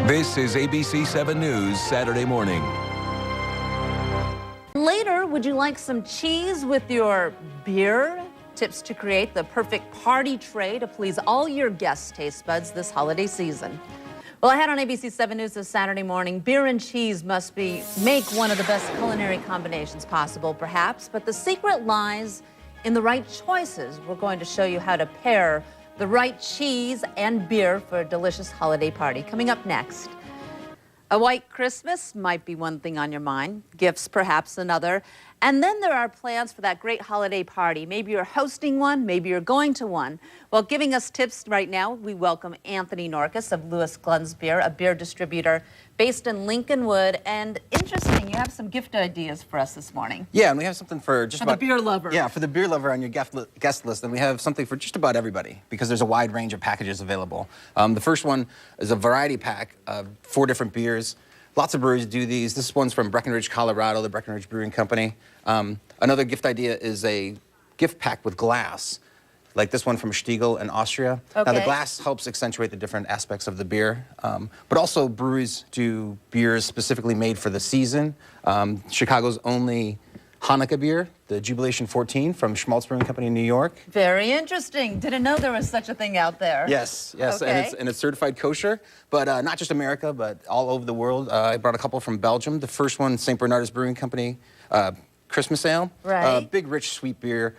This is ABC 7 News Saturday morning. Later, would you like some cheese with your beer? Tips to create the perfect party tray to please all your guests' taste buds this holiday season. Well, I had on ABC 7 News this Saturday morning, beer and cheese must make one of the best culinary combinations possible, perhaps, but the secret lies in the right choices. We're going to show you how to pair the right cheese and beer for a delicious holiday party. Coming up next. A white Christmas might be one thing on your mind, gifts perhaps another. And then there are plans for that great holiday party. Maybe you're hosting one, maybe you're going to one. Well, giving us tips right now, we welcome Anthony Norkus of Glunz Beer, a beer distributor based in Lincolnwood. And interesting, you have some gift ideas for us this morning. Yeah, and we have something for just about the beer lover. Yeah, for the beer lover on your guest list, and we have something for just about everybody because there's a wide range of packages available. The first one is a variety pack of 4 different beers. Lots of breweries do these. This one's from Breckenridge, Colorado, the Breckenridge Brewing Company. Another gift idea is a gift pack with glass, like this one from Stiegl in Austria. Okay. Now, the glass helps accentuate the different aspects of the beer, but also breweries do beers specifically made for the season. Chicago's only Hanukkah beer, the Jubilation 14 from Schmaltz Brewing Company in New York. Very interesting. Didn't know there was such a thing out there. Yes, Okay. and it's certified kosher, but not just America, but all over the world. I brought a couple from Belgium. The first one, St. Bernardus Brewing Company, Christmas Ale. Right. Big, rich, sweet beer.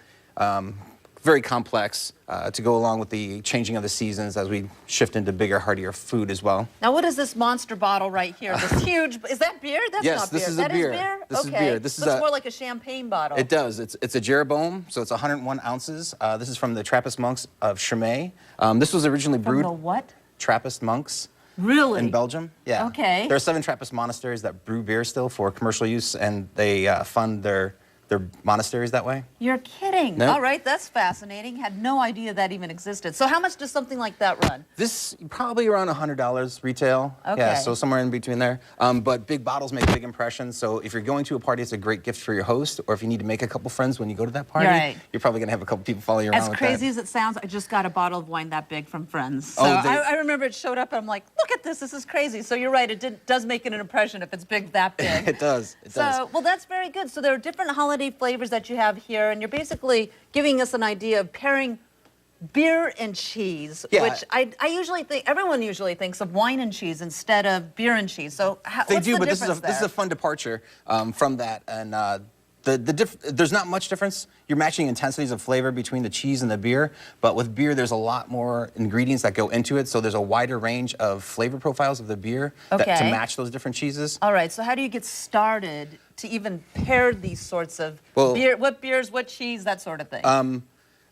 Very complex to go along with the changing of the seasons as we shift into bigger, heartier food as well. Now, what is this monster bottle right here? This huge, is that beer? That's Yes, not beer. this is That a beer. is beer? This is Okay. beer. This is Looks a- more like a champagne bottle. It does. It's a Jeroboam, so it's 101 ounces. This is from the Trappist monks of Chimay. This was originally From brewed. the what? Trappist monks. Really? In Belgium, yeah. Okay. There are 7 Trappist monasteries that brew beer still for commercial use, and they fund their monasteries that way. You're kidding. Nope. All right, that's fascinating. Had no idea that even existed. So how much does something like that run? This probably around $100 retail. Okay. Yeah, so somewhere in between there. But big bottles make big impressions. So if you're going to a party, it's a great gift for your host, or if you need to make a couple friends when you go to that party, Right. you're probably gonna have a couple people follow you around As with crazy that. as it sounds, I just got a bottle of wine that big from friends. So Oh, I remember it showed up and I'm like, look at this is crazy. So you're right, it does make an impression if it's big that big. It does. It does. So, well, that's very good. So there are different holiday flavors that you have here, and you're basically giving us an idea of pairing beer and cheese, Yeah. which I usually think, everyone usually thinks of wine and cheese instead of beer and cheese. So They what's do, the but this is difference a fun departure from that, and there's not much difference. You're matching intensities of flavor between the cheese and the beer, but with beer, there's a lot more ingredients that go into it, so there's a wider range of flavor profiles of the beer to Okay. match those different cheeses. All right, so how do you get started to even pair these sorts of Well- beer, what beers, what cheese, that sort of thing?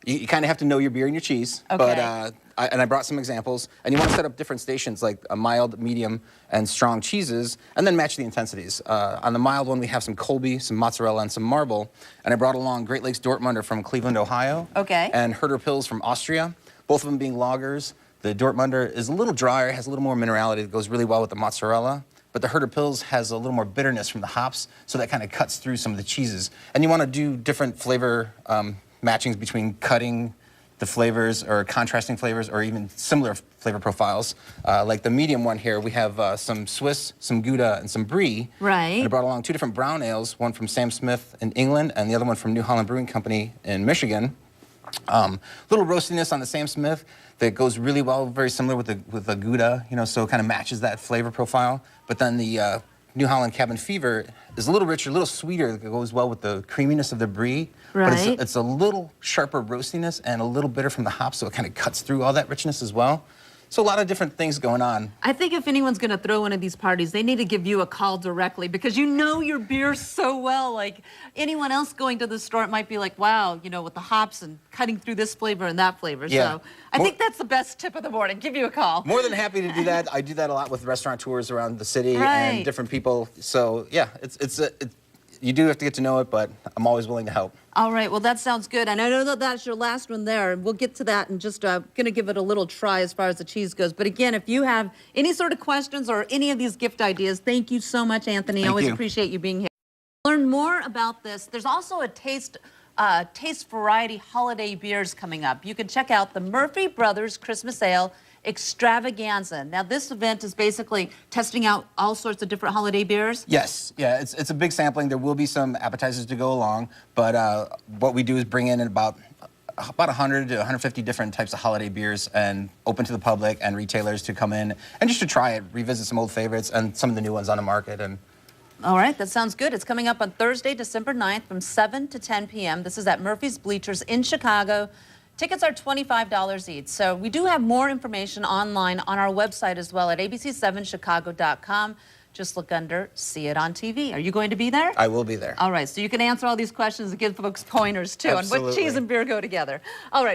You kind of have to know your beer and your cheese, Okay. but I brought some examples, and you want to set up different stations like a mild, medium, and strong cheeses, and then match the intensities. On the mild one, we have some Colby, some mozzarella, and some marble, and I brought along Great Lakes Dortmunder from Cleveland, Ohio, Okay. and Herder Pils from Austria, both of them being lagers. The Dortmunder is a little drier, has a little more minerality that goes really well with the mozzarella, but the Herder Pils has a little more bitterness from the hops, so that kind of cuts through some of the cheeses. And you want to do different flavor matchings between cutting the flavors or contrasting flavors or even similar flavor profiles. Like the medium one here, we have some Swiss, some Gouda, and some Brie. Right. And I brought along 2 different brown ales, one from Sam Smith in England and the other one from New Holland Brewing Company in Michigan. Little roastiness on the Sam Smith that goes really well, very similar with the Gouda, you know, so it kind of matches that flavor profile. But then the New Holland Cabin Fever is a little richer, a little sweeter, that goes well with the creaminess of the Brie. But Right. it's a little sharper roastiness and a little bitter from the hops, so it kind of cuts through all that richness as well. So a lot of different things going on. I think if anyone's going to throw one of these parties, they need to give you a call directly because you know your beer so well. Like anyone else going to the store, it might be like, wow, you know, with the hops and cutting through this flavor and that flavor. Yeah. So I think that's the best tip of the morning. Give you a call. More than happy to do that. I do that a lot with restaurateurs around the city Right. and different people. So yeah, you do have to get to know it, but I'm always willing to help. All right, well, that sounds good. And I know that that's your last one there, and we'll get to that and just going to give it a little try as far as the cheese goes. But again, if you have any sort of questions or any of these gift ideas, thank you so much, Anthony. Thank Always you. appreciate you being here. Learn more about this. There's also a taste variety holiday beers coming up. You can check out the Murphy Brothers Christmas Ale extravaganza. Now, this event is basically testing out all sorts of different holiday beers. Yes, yeah, it's a big sampling. There will be some appetizers to go along, but what we do is bring in about 100 to 150 different types of holiday beers and open to the public and retailers to come in and just to try it, revisit some old favorites and some of the new ones on the market. And all right, that sounds good. It's coming up on Thursday, December 9th from 7 to 10 p.m. This is at Murphy's Bleachers in Chicago. Tickets are $25 each. So we do have more information online on our website as well at abc7chicago.com. Just look under See It on TV. Are you going to be there? I will be there. All right, so you can answer all these questions and give folks pointers too on what Absolutely. cheese and beer go together. All right.